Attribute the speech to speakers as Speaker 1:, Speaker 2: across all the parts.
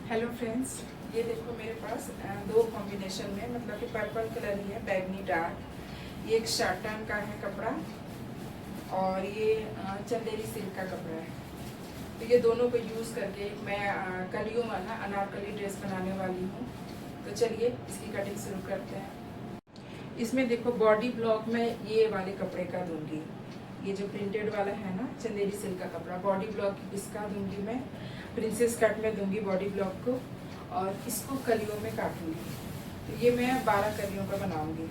Speaker 1: Hello friends, ये देखो मेरे पास दो कॉम्बिनेशन में, मतलब कि पर्पल कलर ही है, बैगनी डार्क। ये एक शार्टन का है कपड़ा और ये चंदेरी सिल्क का कपड़ा है। तो ये दोनों को यूज़ करके मैं कलियों वाला अनारकली ड्रेस बनाने वाली हूँ। तो चलिए इसकी कटिंग शुरू करते हैं। इसमें देखो बॉडी ब्लॉक में ये वाले कपड़े का दूंगी, ये जो प्रिंटेड वाला है ना चंदेरी सिल्क का कपड़ा, बॉडी ब्लॉक इसका दूंगी मैं। प्रिंसेस कट में दूंगी बॉडी ब्लॉक को और इसको कलियों में काटूंगी। तो ये मैं 12 कलियों का बनाऊंगी।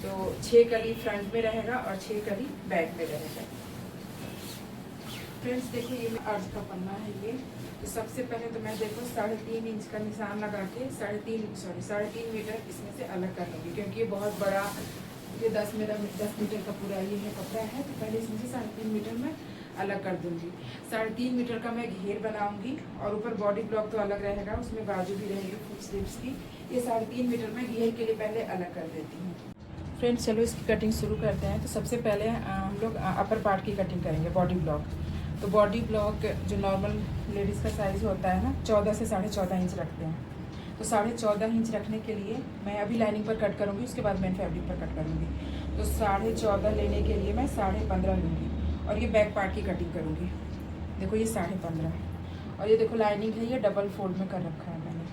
Speaker 1: तो 6 कली फ्रंट में रहेगा और 6 कली बैक में रहेगा। फ्रेंड्स देखो ये अर्ज का पन्ना है ये। तो सबसे पहले तो मैं देखो 3.5 इंच का निशान लगा के 3.5 मीटर इसमें से अलग कर लूँगी, क्योंकि ये बहुत बड़ा, ये 10 मीटर का पूरा ये है कपड़ा है। तो पहले इसमें से 3.5 मीटर में अलग कर दूंगी। 3.5 मीटर का मैं घेर बनाऊंगी और ऊपर बॉडी ब्लॉक तो अलग रहेगा, उसमें बाजू भी रहेगी फुल स्लीव्स की। ये 3.5 मीटर में घेर के लिए पहले अलग कर देती हूँ। फ्रेंड्स चलो इसकी कटिंग शुरू करते हैं। तो सबसे पहले हम लोग अपर पार्ट की कटिंग करेंगे, बॉडी ब्लॉक। तो बॉडी ब्लॉक जो नॉर्मल लेडीज़ का साइज़ होता है ना, 14 से 14.5 इंच रखते हैं। तो 14.5 इंच रखने के लिए मैं अभी लाइनिंग पर कट करूँगी, उसके बाद मैं फैब्रिक पर कट करूँगी। तो 14.5 लेने के लिए मैं 15.5 लूँगी और ये बैक पार्ट की कटिंग करूँगी। देखो ये 15.5 और ये देखो लाइनिंग है, ये डबल फोल्ड में कर रखा है मैंने,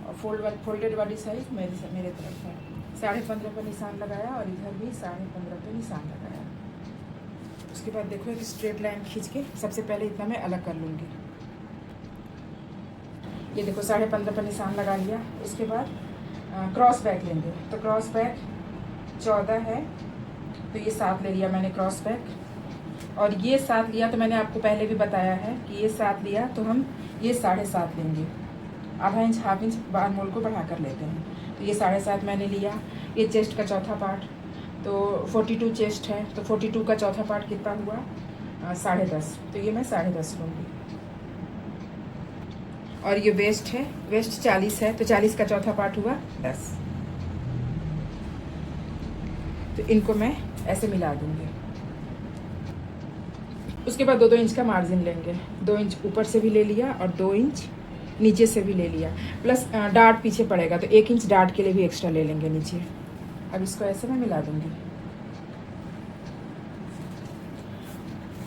Speaker 1: और फोल्डेड वाली साइज़ मेरे तरफ है। 15.5 पर निशान लगाया और इधर भी 15.5 पर निशान लगाया। उसके बाद देखो एक स्ट्रेट लाइन खींच के सबसे पहले इतना मैं अलग कर लूँगी। ये देखो 15.5 पर निशान लगा लिया। उसके बाद क्रॉस बैक लेंगे। तो क्रॉस बैक 14 है, तो ये 7 ले लिया मैंने क्रॉस बैक। और ये 7 लिया तो मैंने आपको पहले भी बताया है कि ये 7 लिया तो हम ये 7.5 लेंगे। ½ इंच ½ इंच बार मोल को बढ़ा कर लेते हैं। तो ये 7.5 मैंने लिया। ये चेस्ट का चौथा पार्ट, तो 42 चेस्ट है, तो 42 का चौथा पार्ट कितना हुआ? 10.5। तो ये मैं 10.5 लूँगी। और ये वेस्ट है, वेस्ट 40 है, तो 40 का चौथा पार्ट हुआ 10। तो इनको मैं ऐसे मिला दूँगी। उसके बाद 2-2 इंच का मार्जिन लेंगे। 2 इंच ऊपर से भी ले लिया और 2 इंच नीचे से भी ले लिया, प्लस डार्ट पीछे पड़ेगा तो 1 इंच डार्ट के लिए भी एक्स्ट्रा ले लेंगे नीचे। अब इसको ऐसे मैं मिला दूंगी।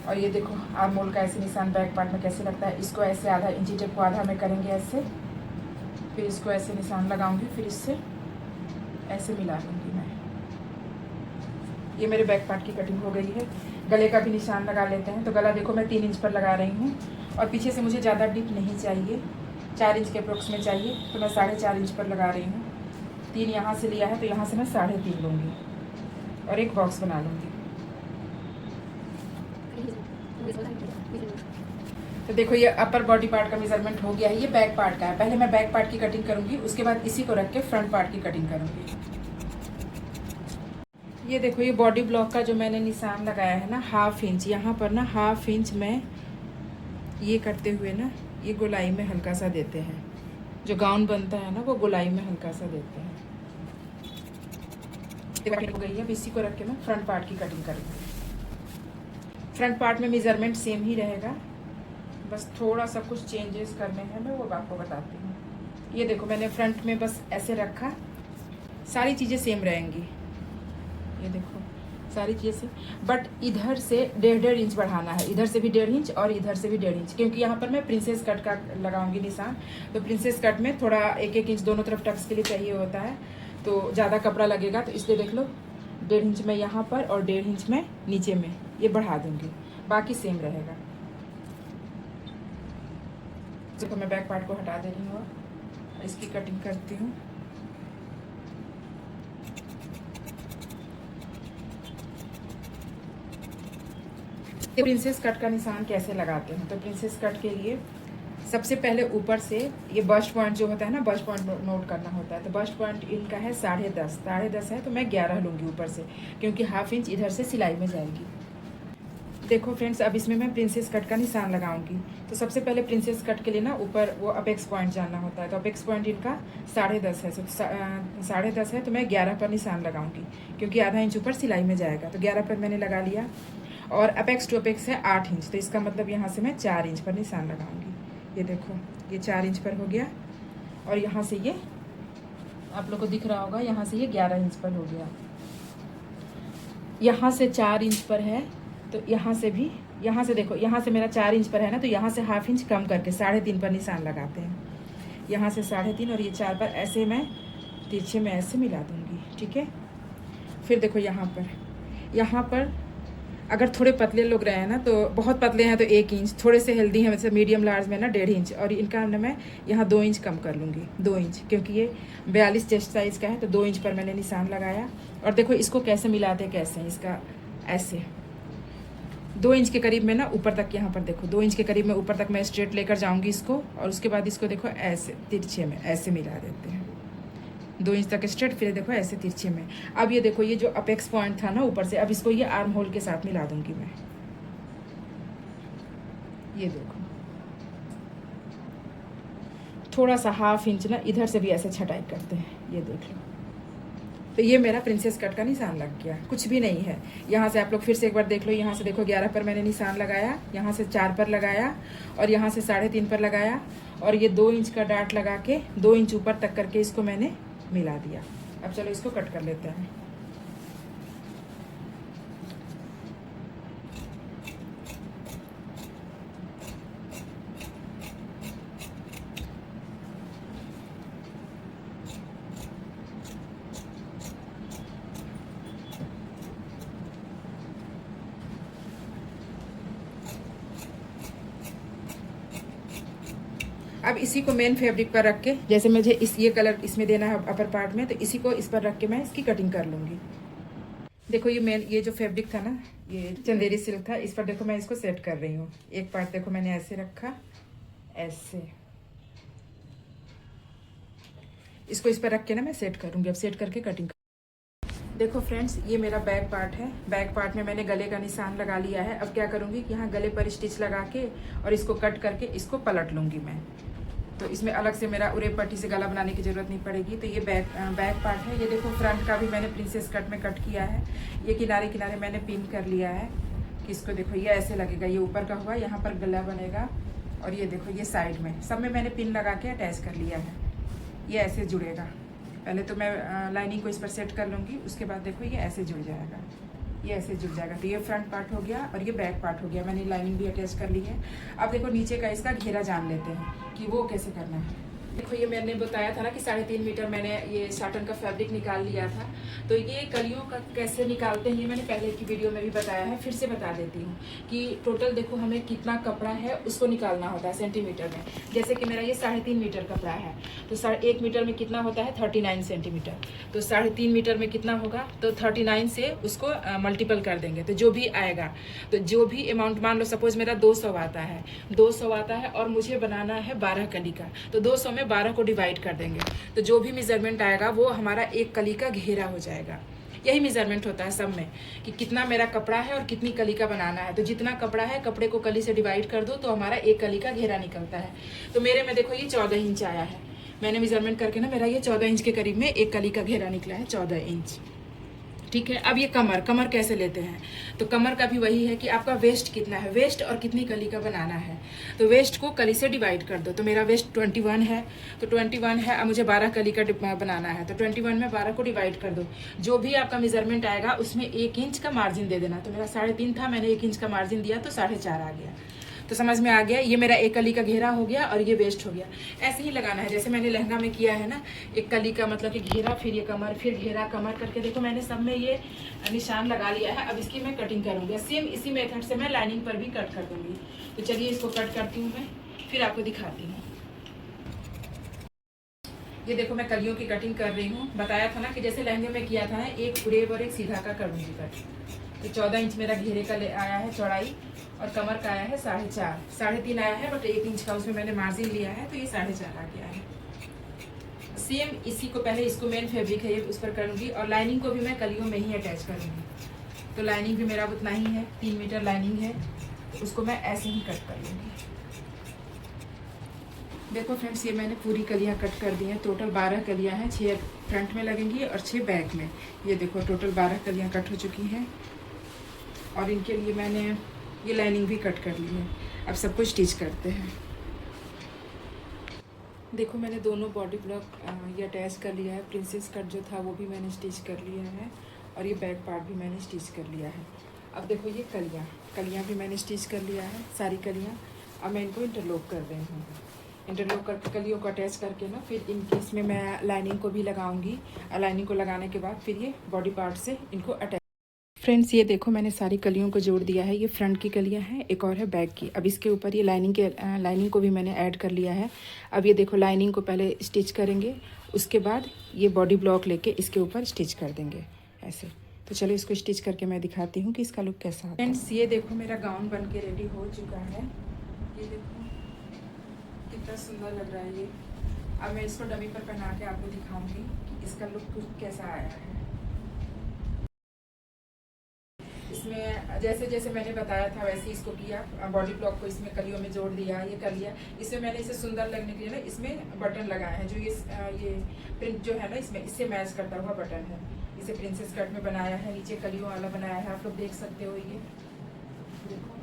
Speaker 1: और ये देखो आर्म होल का ऐसे निशान बैक पार्ट में कैसे लगता है। इसको ऐसे आधा इंची टेप को आधा में करेंगे ऐसे, फिर इसको ऐसे निशान लगाऊंगी, फिर इससे ऐसे मिला लूँगी मैं। ये मेरे बैक पार्ट की कटिंग हो गई है। गले का भी निशान लगा लेते हैं। तो गला देखो मैं 3 इंच पर लगा रही हूँ और पीछे से मुझे ज़्यादा डिप नहीं चाहिए, 4 इंच के अप्रोक्स में चाहिए, तो मैं 4.5 इंच पर लगा रही हूँ। 3 यहाँ से लिया है तो यहाँ से मैं 3.5 लूँगी और एक बॉक्स बना लूँगी। तो देखो ये अपर बॉडी पार्ट का मेजरमेंट हो गया है। ये बैक पार्ट का है। पहले मैं बैक पार्ट की कटिंग करूँगी, उसके बाद इसी को रख के फ्रंट पार्ट की कटिंग करूँगी। ये देखो ये बॉडी ब्लॉक का जो मैंने निशान लगाया है ना, ½ इंच, यहाँ पर ना ½ इंच में ये करते हुए ना ये गोलाई में हल्का सा देते हैं। जो गाउन बनता है ना वो गोलाई में हल्का सा देते हैं। हो गई है। अब इसी को रख के मैं फ्रंट पार्ट की कटिंग करूँगी। फ्रंट पार्ट में मेजरमेंट सेम ही रहेगा, बस थोड़ा सा कुछ चेंजेस करने हैं, मैं वो आपको बताती हूँ। ये देखो मैंने फ्रंट में बस ऐसे रखा, सारी चीज़ें सेम रहेंगी। ये देखो सारी चीज़ें से, बट इधर से 1.5 इंच बढ़ाना है, इधर से भी 1.5 इंच और इधर से भी 1.5 इंच, क्योंकि यहाँ पर मैं प्रिंसेस कट का लगाऊंगी निशान। तो प्रिंसेस कट में थोड़ा 1-1 इंच दोनों तरफ टक्स के लिए चाहिए होता है, तो ज़्यादा कपड़ा लगेगा। तो इसलिए देख लो 1.5 इंच में यहाँ पर और 1.5 इंच में नीचे में ये बढ़ा दूँगी, बाकी सेम रहेगा। देखो मैं बैक पार्ट को हटा दे रही हूँ, इसकी कटिंग करती हूँ। प्रिंसेस कट का निशान कैसे लगाते हैं? तो प्रिंसेस कट के लिए सबसे पहले ऊपर से ये बस्ट पॉइंट जो होता है ना, बस्ट पॉइंट नोट करना होता है। तो बस्ट पॉइंट इनका है 10.5 है, तो मैं 11 लूँगी ऊपर से, क्योंकि ½ इंच इधर से सिलाई में जाएगी। देखो फ्रेंड्स अब इसमें मैं प्रिंसेस कट का निशान लगाऊंगी। तो सबसे पहले प्रिंसेस कट के लिए ना ऊपर वो अपेक्स पॉइंट जानना होता है। तो अपेक्स पॉइंट इनका 10.5 है, 10.5 है, तो मैं 11 पर निशान लगाऊंगी, क्योंकि ½ इंच ऊपर सिलाई में जाएगा। तो 11 पर मैंने लगा लिया। और अपेक्स टू अपेक्स है 8 इंच, तो इसका मतलब यहाँ से मैं 4 इंच पर निशान लगाऊंगी। ये देखो ये 4 इंच पर हो गया। और यहाँ से ये आप लोग को दिख रहा होगा, यहाँ से ये 11 इंच पर हो गया। यहाँ से 4 इंच पर है, तो यहाँ से भी, यहाँ से देखो, यहाँ से मेरा 4 इंच पर है ना, तो यहाँ से ½ इंच कम करके 3.5 पर निशान लगाते हैं। यहाँ से 3.5 और ये 4 पर ऐसे मैं तिरछे में ऐसे मिला दूँगी, ठीक है। फिर देखो यहाँ पर अगर थोड़े पतले लोग रहे हैं ना, तो बहुत पतले हैं तो 1 इंच, थोड़े से हेल्दी हैं वैसे मीडियम लार्ज में ना 1.5 इंच, और इनका ना मैं यहाँ 2 इंच कम कर लूँगी, 2 इंच, क्योंकि ये 42 चेस्ट साइज़ का है, तो 2 इंच पर मैंने निशान लगाया। और देखो इसको कैसे मिलाते हैं, कैसे इसका ऐसे 2 इंच के करीब में ना ऊपर तक, यहाँ पर देखो 2 इंच के करीब में ऊपर तक मैं स्ट्रेट लेकर जाऊँगी इसको, और उसके बाद इसको देखो ऐसे तिरछे में ऐसे मिला देते हैं, 2 इंच तक स्ट्रेट, फिर देखो ऐसे तिरछे में। अब ये देखो ये जो अपेक्स पॉइंट था ना ऊपर से, अब इसको ये आर्म होल के साथ मिला दूंगी मैं, ये देखो थोड़ा सा ½ इंच ना इधर से भी ऐसे छटाई करते हैं, ये देख लो। तो ये मेरा प्रिंसेस कट का निशान लग गया, कुछ भी नहीं है। यहाँ से आप लोग फिर से एक बार देख लो, यहाँ से देखो 11 पर मैंने निशान लगाया, यहाँ से 4 पर लगाया, और यहाँ से 3.5 पर लगाया, और ये 2 इंच का डाट लगा के 2 इंच ऊपर तक करके इसको मैंने मिला दिया। अब चलो इसको कट कर लेते हैं। अब इसी को मेन फैब्रिक पर रख के, जैसे मुझे ये कलर इसमें देना है अपर पार्ट में, तो इसी को इस पर रख के मैं इसकी कटिंग कर लूँगी। देखो ये जो फैब्रिक था ना, ये चंदेरी सिल्क था, इस पर देखो मैं इसको सेट कर रही हूँ। एक पार्ट देखो मैंने ऐसे रखा, ऐसे इसको इस पर रख के ना मैं सेट करूँगी। अब सेट करके कटिंग देखो फ्रेंड्स, ये मेरा बैक पार्ट है। बैक पार्ट में मैंने गले का निशान लगा लिया है। अब क्या करूँगी कि यहाँ गले पर स्टिच लगा के और इसको कट करके इसको पलट लूँगी मैं, तो इसमें अलग से मेरा उरे पट्टी से गला बनाने की ज़रूरत नहीं पड़ेगी। तो ये बैक पार्ट है। ये देखो फ्रंट का भी मैंने प्रिंसेस कट में कट किया है। ये किनारे किनारे मैंने पिन कर लिया है कि इसको देखो ये ऐसे लगेगा, ये ऊपर का हुआ, यहाँ पर गला बनेगा, और ये देखो ये साइड में सब में मैंने पिन लगा के अटैच कर लिया है। ये ऐसे जुड़ेगा। पहले तो मैं लाइनिंग को इस पर सेट कर लूँगी, उसके बाद देखो ये ऐसे जुड़ जाएगा, ये ऐसे जुड़ जाएगा। तो ये फ्रंट पार्ट हो गया और ये बैक पार्ट हो गया। मैंने लाइनिंग भी अटैच कर ली है। अब देखो नीचे का इसका घेरा जान लेते हैं कि वो कैसे करना है। देखो ये मैंने बताया था ना कि 3.5 मीटर मैंने ये साटन का फैब्रिक निकाल लिया था। तो ये कलियों का कैसे निकालते हैं ये मैंने पहले की वीडियो में भी बताया है, फिर से बता देती हूँ कि टोटल देखो हमें कितना कपड़ा है उसको निकालना होता है सेंटीमीटर में। जैसे कि मेरा ये 3.5 मीटर कपड़ा है, तो 1 मीटर में कितना होता है 39 सेंटीमीटर। तो 3.5 मीटर में कितना होगा, तो 39 से उसको मल्टीपल कर देंगे तो जो भी आएगा, तो जो भी अमाउंट, मान लो सपोज मेरा 200 आता है, 200 आता है और मुझे बनाना है 12 कली का, तो 200 में 12 को डिवाइड कर देंगे, तो जो भी मेजरमेंट आएगा वो हमारा 1 कली का घेरा हो जाएगा। यही मेजरमेंट होता है सब में कि कितना मेरा कपड़ा है और कितनी कली का बनाना है। तो जितना कपड़ा है कपड़े को कली से डिवाइड कर दो तो हमारा 1 कली का घेरा निकलता है। तो मेरे में देखो ये 14 इंच आया है। मैंने मेजरमेंट करके ना मेरा ये 14 इंच के करीब में 1 कली का घेरा निकला है, 14 इंच। ठीक है। अब ये कमर कैसे लेते हैं, तो कमर का भी वही है कि आपका वेस्ट कितना है, वेस्ट और कितनी कली का बनाना है। तो वेस्ट को कली से डिवाइड कर दो। तो मेरा वेस्ट 21 है, तो 21 है, अब मुझे 12 कली का बनाना है, तो 21 में 12 को डिवाइड कर दो। जो भी आपका मेजरमेंट आएगा उसमें 1 इंच का मार्जिन दे देना। तो मेरा 3.5 था, मैंने 1 इंच का मार्जिन दिया तो 4.5 आ गया। तो समझ में आ गया। ये मेरा 1 कली का घेरा हो गया और ये वेस्ट हो गया। ऐसे ही लगाना है जैसे मैंने लहंगा में किया है ना, 1 कली का मतलब कि घेरा, फिर ये कमर, फिर घेरा, कमर करके देखो मैंने सब में ये निशान लगा लिया है। अब इसकी मैं कटिंग करूँगी। सेम इसी मेथड से मैं लाइनिंग पर भी कट कर दूँगी। तो चलिए इसको कट करती हूँ मैं, फिर आपको दिखाती हूँ। ये देखो मैं कलियों की कटिंग कर रही हूँ। बताया था ना कि जैसे लहंगे में किया था, एक उरेब और एक सीधा का करूँगी कट। तो 14 इंच मेरा घेरे का आया है चौड़ाई, और कमर का आया है 4.5, 3.5 आया है, बट 1 इंच का उसमें मैंने मार्जिन लिया है, तो ये 4.5 आ गया है। सेम इसी को पहले इसको मेन फैब्रिक है ये उस पर करूँगी, और लाइनिंग को भी मैं कलियों में ही अटैच करूँगी। तो लाइनिंग भी मेरा उतना ही है, 3 मीटर लाइनिंग है, तो उसको मैं ऐसे ही कट कर लूँगी। देखो फ्रेंड्स, ये मैंने पूरी कलियाँ कट कर दी हैं। टोटल 12 कलियाँ हैं, 6 फ्रंट में लगेंगी और 6 बैक में। ये देखो टोटल 12 कलियाँ कट हो चुकी हैं, और इनके लिए मैंने ये लाइनिंग भी कट कर ली है। अब सब कुछ स्टिच करते हैं। देखो मैंने दोनों बॉडी ब्लॉक ये अटैच कर लिया है। प्रिंसेस कट जो था वो भी मैंने स्टिच कर लिया है और ये बैक पार्ट भी मैंने स्टिच कर लिया है। अब देखो ये कलियाँ भी मैंने स्टिच कर लिया है, सारी कलियाँ। अब मैं इनको इंटरलॉक कर रही हूँ। इंटरलॉक करके कलियों को अटैच करके ना फिर इनकी इसमें मैं लाइनिंग को भी लगाऊंगी। लाइनिंग को लगाने के बाद फिर ये बॉडी पार्ट से इनको अटैच। फ्रेंड्स ये देखो मैंने सारी कलियों को जोड़ दिया है। ये फ्रंट की कलियां हैं, एक और है बैक की। अब इसके ऊपर ये लाइनिंग को भी मैंने ऐड कर लिया है। अब ये देखो लाइनिंग को पहले स्टिच करेंगे, उसके बाद ये बॉडी ब्लॉक लेके इसके ऊपर स्टिच कर देंगे ऐसे। तो चलो इसको स्टिच करके मैं दिखाती हूँ कि इसका लुक कैसा है। फ्रेंड्स ये देखो मेरा गाउन बन के रेडी हो चुका है। ये देखो कितना सुंदर लग रहा है ये। अब मैं इसको डमी पर पहना के आपको दिखाऊंगी कि इसका लुक कैसा आया है। इसमें जैसे जैसे मैंने बताया था वैसे इसको किया। बॉडी ब्लॉक को इसमें कलियों में जोड़ दिया, ये कर लिया। इसमें मैंने इसे सुंदर लगने के लिए ना इसमें बटन लगाए हैं। जो ये प्रिंट जो है ना इसमें इससे मैच करता हुआ बटन है। इसे प्रिंसेस कट में बनाया है, नीचे कलियों वाला बनाया है। आप लोग देख सकते हो ये देखो।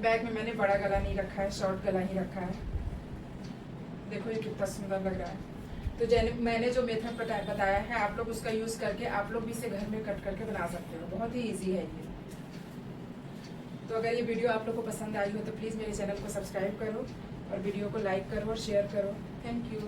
Speaker 1: बैक में मैंने बड़ा गला नहीं रखा है, शॉर्ट गला ही रखा है। देखो ये कितना सुंदर लग रहा है। तो मैंने जो मेथड बताया है आप लोग उसका यूज़ करके आप लोग भी इसे घर में कट करके बना सकते हो। बहुत ही इजी है ये। तो अगर ये वीडियो आप लोग को पसंद आई हो तो प्लीज़ मेरे चैनल को सब्सक्राइब करो और वीडियो को लाइक करो और शेयर करो। Thank you.